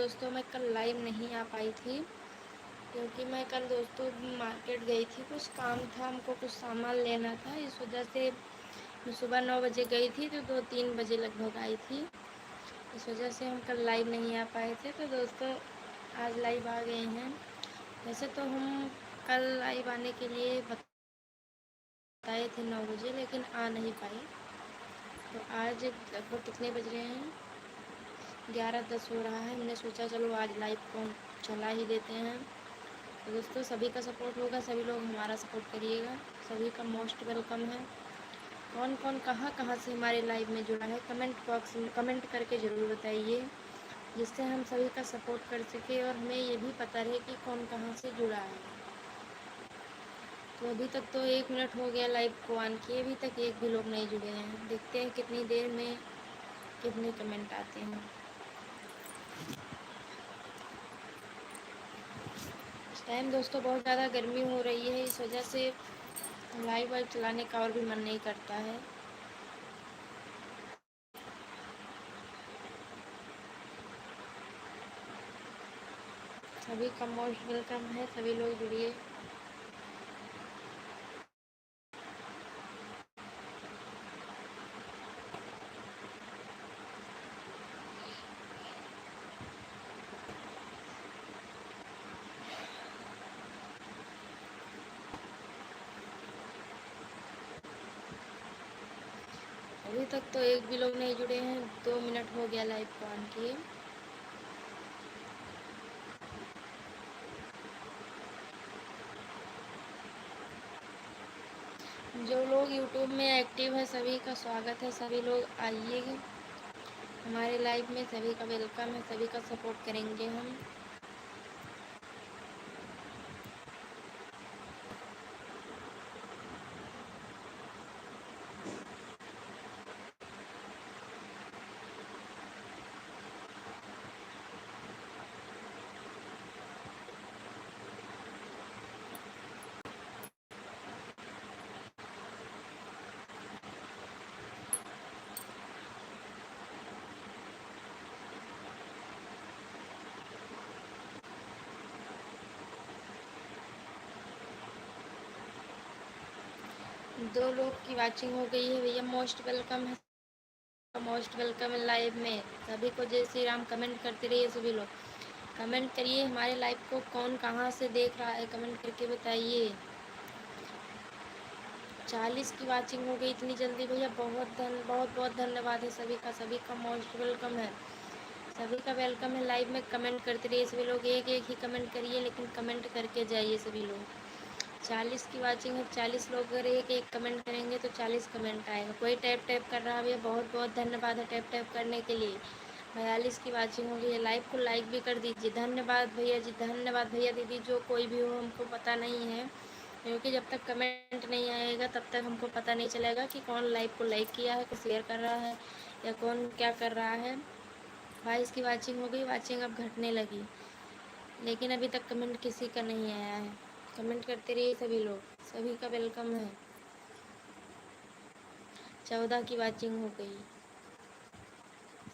दोस्तों मैं कल लाइव नहीं आ पाई थी क्योंकि मैं कल दोस्तों मार्केट गई थी, कुछ काम था, हमको कुछ सामान लेना था। इस वजह से मैं सुबह 9 बजे गई थी तो 2-3 बजे लगभग आई थी। इस वजह से हम कल लाइव नहीं आ पाए थे। तो दोस्तों आज लाइव आ गए हैं। वैसे तो हम कल लाइव आने के लिए बताए थे 9 बजे, लेकिन आ नहीं पाए। तो आज लगभग कितने बज रहे हैं, 11:10 हो रहा है। हमने सोचा चलो आज लाइव को चला ही देते हैं। तो दोस्तों सभी का सपोर्ट होगा, सभी लोग हमारा सपोर्ट करिएगा। सभी का मोस्ट वेलकम है। कौन कौन कहाँ कहाँ से हमारे लाइव में जुड़ा है कमेंट बॉक्स में कमेंट करके ज़रूर बताइए, जिससे हम सभी का सपोर्ट कर सके और हमें ये भी पता रहे कि कौन कहाँ से जुड़ा है। तो अभी तक तो 1 मिनट हो गया लाइव को ऑन किए, अभी तक एक भी लोग नहीं जुड़े हैं। देखते हैं कितनी देर में कितने कमेंट आते हैं। इस टाइम दोस्तों बहुत ज़्यादा गर्मी हो रही है, इस वजह से लाइव वाइव चलाने का और भी मन नहीं करता है। सभी का मोस्ट वेलकम है, सभी लोग जुड़िए। अभी तक तो एक भी लोग नहीं जुड़े हैं, 2 मिनट हो गया लाइव को ऑन किए। जो लोग यूट्यूब में एक्टिव है सभी का स्वागत है, सभी लोग आइए हमारे लाइव में, सभी का वेलकम है, सभी का सपोर्ट करेंगे हम। दो लोग की वाचिंग हो गई है भैया, मोस्ट वेलकम है, मोस्ट वेलकम है लाइव में। सभी को जय श्री राम कमेंट करते रहिए, सभी लोग कमेंट करिए। हमारे लाइव को कौन कहाँ से देख रहा है कमेंट करके बताइए। 40 की वाचिंग हो गई इतनी जल्दी भैया, बहुत बहुत धन्यवाद है सभी का, सभी का मोस्ट वेलकम है, सभी का वेलकम है। लाइव में कमेंट करते रहिए सभी लोग, एक एक ही कमेंट करिए लेकिन कमेंट करके जाइए सभी लोग। 40 की वाचिंग है, 40 लोग अगर एक एक कमेंट करेंगे तो 40 कमेंट आएगा। कोई टैप टैप कर रहा है भैया, बहुत बहुत धन्यवाद है टैप टैप करने के लिए। 42 की वाचिंग हो गई है, लाइव को लाइक भी कर दीजिए। धन्यवाद भैया जी, धन्यवाद भैया दीदी, जो कोई भी हो हमको पता नहीं है, क्योंकि जब तक कमेंट नहीं आएगा तब तक हमको पता नहीं चलेगा कि कौन लाइव को लाइक किया है, कौन शेयर कर रहा है या कौन क्या कर रहा है। 22 की वाचिंग हो गई, वाचिंग अब घटने लगी, लेकिन अभी तक कमेंट किसी का नहीं आया है। कमेंट करते रहिए सभी लोग, सभी का वेलकम है। 14 की वाचिंग हो गई,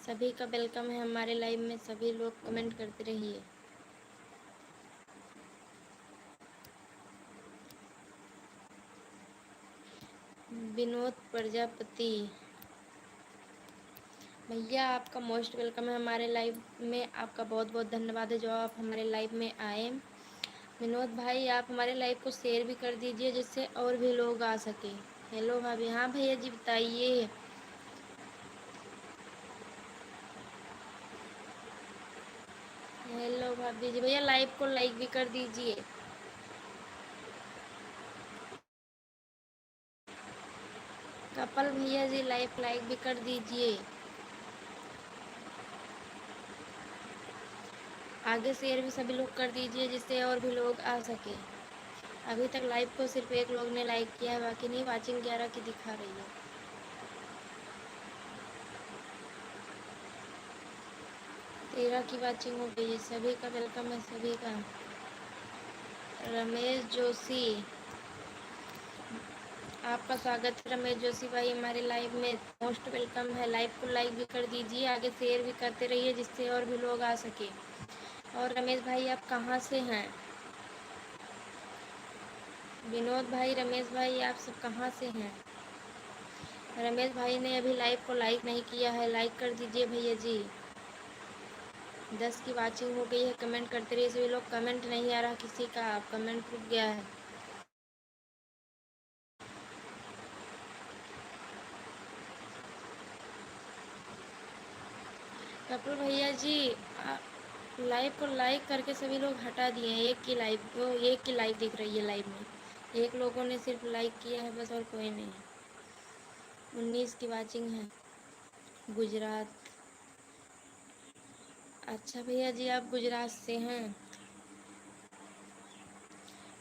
सभी का वेलकम है हमारे लाइव में, सभी लोग कमेंट करते रहिए। विनोद प्रजापति भैया आपका मोस्ट वेलकम है हमारे लाइव में, आपका बहुत बहुत धन्यवाद है जो आप हमारे लाइव में आए। विनोद भाई आप हमारे लाइव को शेयर भी कर दीजिए जिससे और भी लोग आ सके। हेलो भाभी, हाँ भैया जी बताइए। हेलो भाभी जी, भैया लाइव को लाइक भी कर दीजिए। कपल भैया जी लाइव लाइक भी कर दीजिए। आगे शेयर भी सभी लोग कर दीजिए जिससे और भी लोग आ सके। अभी तक लाइव को सिर्फ एक लोग ने लाइक किया है, बाकी नहीं। वाचिंग 11 की दिखा रही है। 13 की वाचिंग हो गई है, सभी का वेलकम है, सभी का। रमेश जोशी आपका स्वागत है रमेश जोशी भाई हमारे लाइव में, मोस्ट वेलकम है। लाइव को लाइक भी कर दीजिए, आगे शेयर भी करते रहिए जिससे और भी लोग आ सके। और रमेश भाई आप कहाँ से हैं? विनोद भाई, रमेश भाई, आप सब कहाँ से हैं? रमेश भाई ने अभी लाइव को लाइक नहीं किया है, लाइक कर दीजिए भैया जी। 10 की वाचिंग हो गई है, कमेंट करते रहिए सभी लोग। कमेंट नहीं आ रहा किसी का, कमेंट रुक गया है। कपूर भैया जी, लाइव को लाइक करके सभी लोग हटा दिए हैं। एक की लाइव दिख रही है लाइव में। एक लोगों ने सिर्फ लाइक किया है बस, और कोई नहीं। 19 की वाचिंग है। गुजरात। अच्छा भैया जी, आप गुजरात से हैं।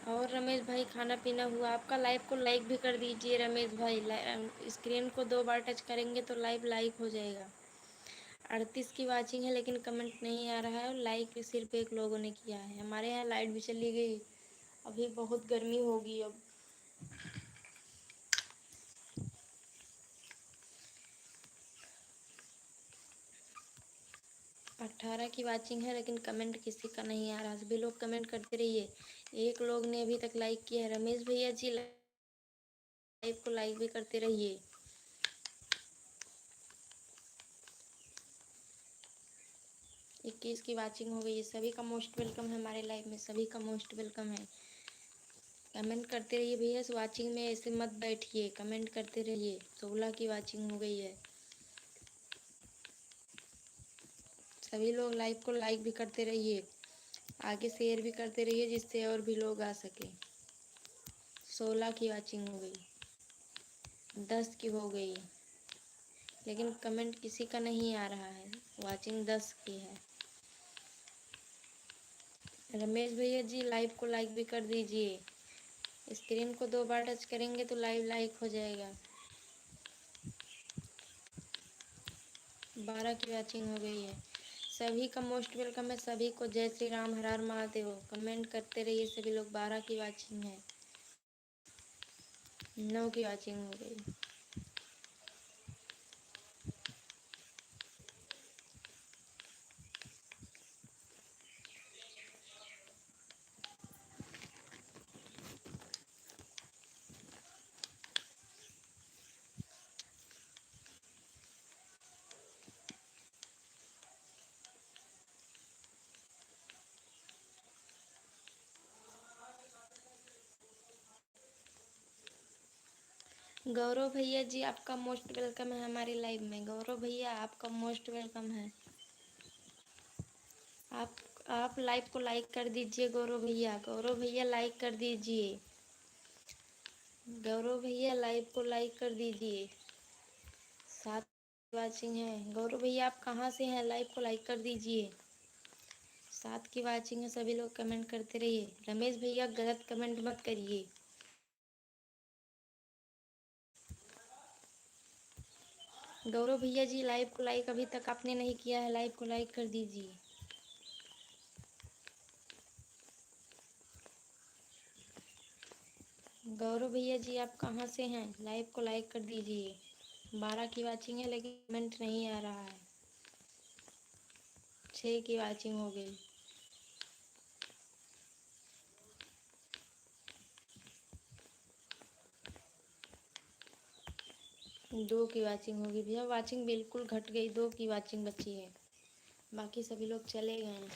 और रमेश भाई, खाना पीना हुआ आपका? लाइव को लाइक भी कर दीजिए रमेश भाई। स्क्रीन को 2 बार टच करेंगे तो लाइव लाइक हो जाएगा। 38 की वाचिंग है लेकिन कमेंट नहीं आ रहा है, और लाइक सिर्फ एक लोगों ने किया है। हमारे यहाँ लाइट भी चली गई, अभी बहुत गर्मी होगी अब। 18 की वाचिंग है लेकिन कमेंट किसी का नहीं आ रहा। सभी लोग कमेंट करते रहिए। एक लोग ने अभी तक लाइक किया है। रमेश भैया जी, लाइव को लाइक भी करते रहिए। 21 की वाचिंग हो गई है। सभी का मोस्ट वेलकम है हमारे लाइव में, सभी का मोस्ट वेलकम है। कमेंट करते रहिए भैया। इस वाचिंग में ऐसे मत बैठिए, कमेंट करते रहिए। 16 की वाचिंग हो गई है। सभी लोग लाइव को लाइक भी करते रहिए, आगे शेयर भी करते रहिए जिससे और भी लोग आ सके। 16 की वाचिंग हो गई। 10 की हो गई लेकिन कमेंट किसी का नहीं आ रहा है। वाचिंग 10 की है। रमेश भैया जी, लाइव को लाइक भी कर दीजिए। स्क्रीन को 2 बार टच करेंगे तो लाइव लाइक हो जाएगा। 12 की वाचिंग हो गई है। सभी का मोस्ट वेलकम है। सभी को जय श्री राम, हर हर महादेव। कमेंट करते रहिए सभी लोग। 12 की वाचिंग है। 9 की वाचिंग हो गई। गौरव भैया जी, आपका मोस्ट वेलकम है हमारे लाइव में। गौरव भैया, आपका मोस्ट वेलकम है। आप आप लाइव को लाइक कर दीजिए गौरव भैया। गौरव भैया लाइक कर दीजिए। गौरव भैया लाइव को लाइक कर दीजिए। 7 वाचिंग है। गौरव भैया आप कहाँ से हैं? लाइव को लाइक कर दीजिए। 7 की वाचिंग है। सभी लोग कमेंट करते रहिए। रमेश भैया, गलत कमेंट मत करिए। गौरव भैया जी, लाइव को लाइक अभी तक आपने नहीं किया है, लाइव को लाइक कर दीजिए। गौरव भैया जी, आप कहाँ से हैं? लाइव को लाइक कर दीजिए। 12 की वाचिंग है लेकिन कमेंट नहीं आ रहा है। 6 की वाचिंग हो गई। 2 की वाचिंग होगी भैया। वाचिंग बिल्कुल घट गई, 2 की वाचिंग बची है। बाकी सभी लोग चले गए हैं।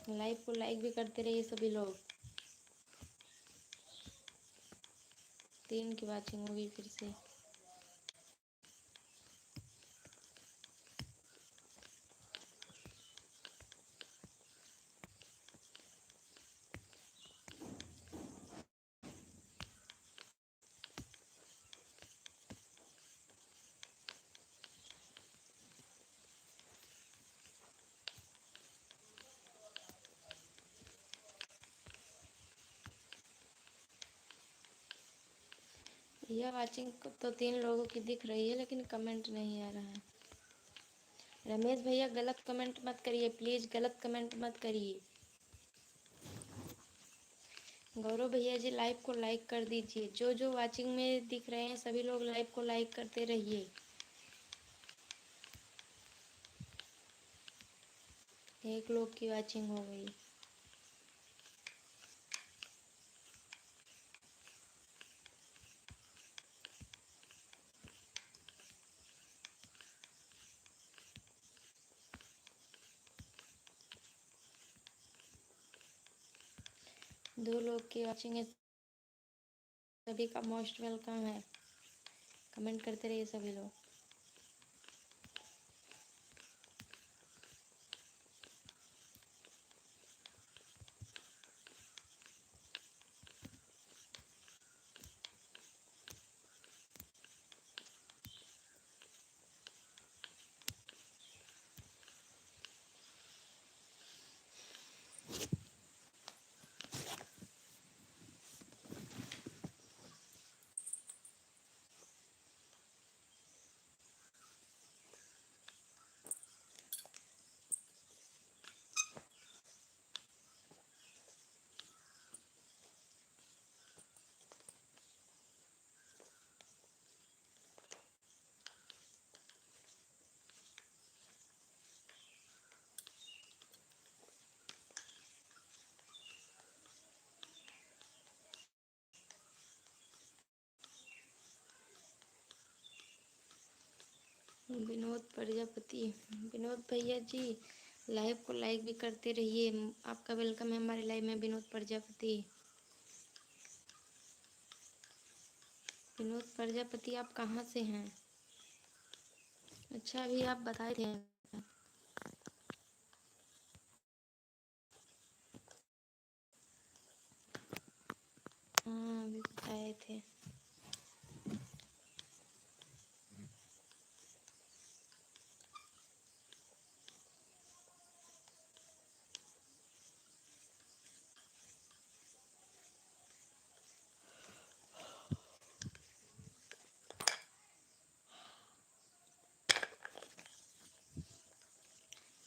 लाइव को लाइक भी करते रहिए सभी लोग। 3 की वाचिंग होगी फिर से। यह वाचिंग तो 3 लोगों की दिख रही है लेकिन कमेंट नहीं आ रहा है। रमेश भैया, गलत कमेंट मत करिए प्लीज़, गलत कमेंट मत करिए। गौरव भैया जी, लाइव को लाइक कर दीजिए। जो जो वाचिंग में दिख रहे हैं सभी लोग लाइव को लाइक करते रहिए। 1 लोग की वॉचिंग हो गई। दो लोग की वॉचिंग है, सभी का मोस्ट वेलकम है। कमेंट करते रहिए सभी लोग। विनोद प्रजापति, विनोद भैया जी लाइव को लाइक भी करते रहिए। आपका वेलकम है हमारे लाइव में विनोद प्रजापति। विनोद प्रजापति आप कहाँ से हैं? अच्छा अभी आप बताए थे। हाँ अभी बताए थे।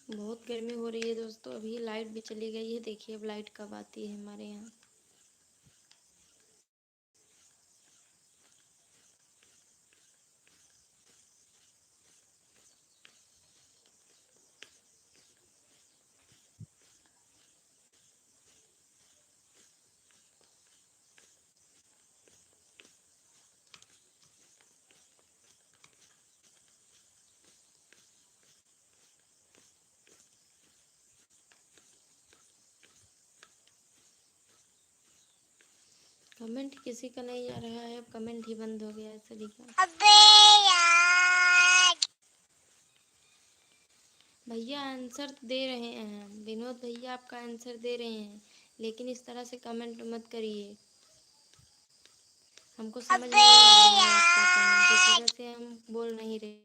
बहुत गर्मी हो रही है दोस्तों, अभी लाइट भी चली गई है। देखिए अब लाइट कब आती है हमारे यहाँ। कमेंट किसी का नहीं आ रहा है, अब कमेंट ही बंद हो गया है सभी का। अबे यार भैया आंसर दे रहे हैं, विनोद भैया आपका आंसर दे रहे हैं, लेकिन इस तरह से कमेंट मत करिए। हमको समझ अबे नहीं आ रहा है आपका कमेंट, इस यार वजह से हम बोल नहीं रहे।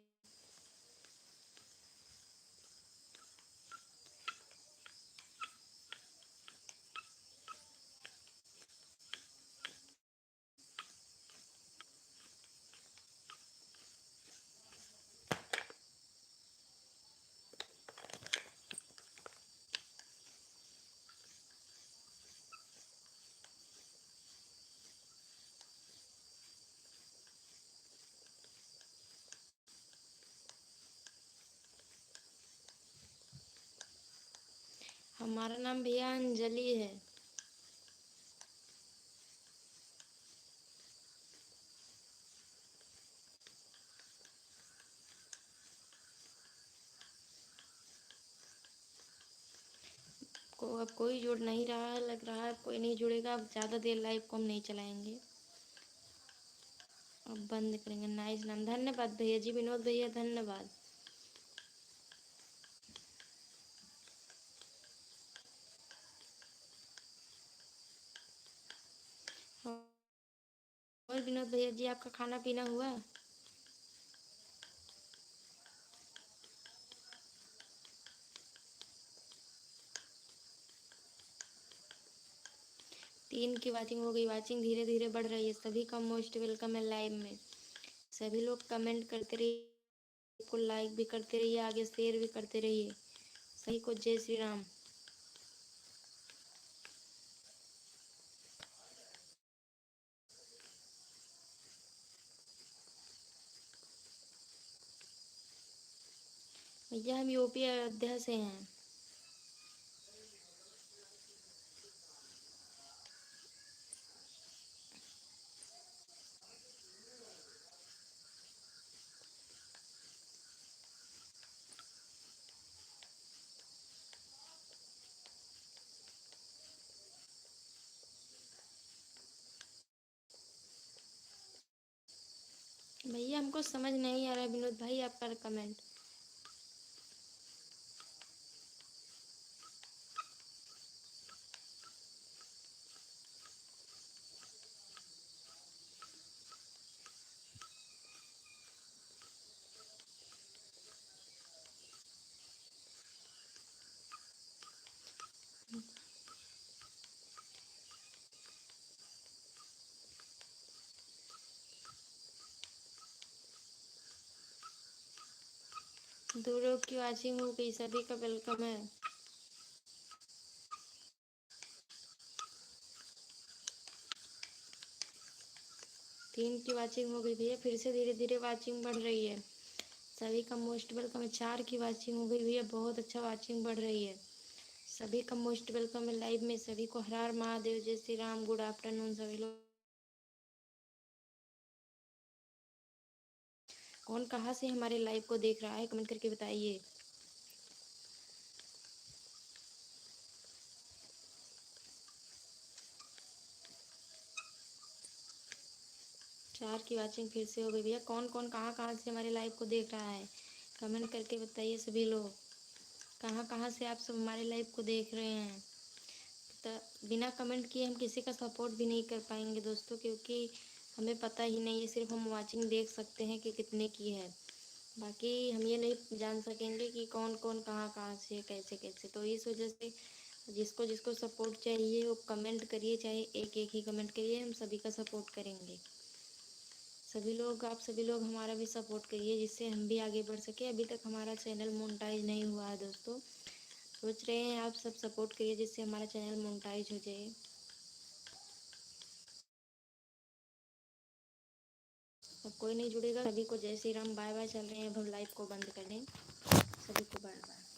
हमारा नाम भैया अंजलि है। को अब कोई जुड़ नहीं रहा है, लग रहा है कोई नहीं जुड़ेगा। अब ज़्यादा देर लाइव को हम नहीं चलाएंगे, अब बंद करेंगे। नाइस नाम, धन्यवाद भैया जी, विनोद भैया धन्यवाद। और विनोद भैया जी आपका खाना पीना हुआ? 3 की वॉचिंग हो गई। वॉचिंग धीरे धीरे बढ़ रही है। सभी का मोस्ट वेलकम है लाइव में। सभी लोग कमेंट करते रहिए, को लाइक भी करते रहिए, आगे शेयर भी करते रहिए। सभी को जय श्री राम। भैया हम यूपी अयोध्या से हैं। हमको समझ नहीं आ रहा है विनोद भाई आपका कमेंट। दो लोग की वॉचिंग हो गई, सभी का वेलकम है। तीन की वॉचिंग हो गई भैया, फिर से धीरे धीरे वॉचिंग बढ़ रही है। सभी का मोस्ट वेलकम है। 4 की वॉचिंग हो गई भैया, बहुत अच्छा वॉचिंग बढ़ रही है। सभी का मोस्ट वेलकम है लाइव में। सभी को हर हर महादेव, जय श्री राम, गुड आफ्टरनून सभी लोग। कौन कहाँ से हमारे लाइव को देख रहा है कमेंट करके बताइए। 4 की वॉचिंग फिर से हो गई भैया। कौन कौन कहाँ कहाँ से हमारे लाइव को देख रहा है कमेंट करके बताइए सभी लोग। कहाँ कहाँ से आप सब हमारे लाइव को देख रहे हैं। तो बिना कमेंट किए हम किसी का सपोर्ट भी नहीं कर पाएंगे दोस्तों, क्योंकि हमें पता ही नहीं है। सिर्फ हम वाचिंग देख सकते हैं कि कितने की है, बाकी हम ये नहीं जान सकेंगे कि कौन कौन कहाँ कहाँ से कैसे कैसे। तो इस वजह से जिसको जिसको सपोर्ट चाहिए वो कमेंट करिए, चाहे एक एक ही कमेंट करिए, हम सभी का सपोर्ट करेंगे। सभी लोग, आप सभी लोग हमारा भी सपोर्ट करिए जिससे हम भी आगे बढ़ सके। अभी तक हमारा चैनल मोनेटाइज नहीं हुआ है दोस्तों, सोच रहे हैं आप सब सपोर्ट करिए जिससे हमारा चैनल मोनेटाइज हो जाए। अब कोई नहीं जुड़ेगा। सभी को जय श्री राम, बाय बाय। चल रहे हैं, अब हम लाइव को बंद कर दें। सभी को बाय बाय।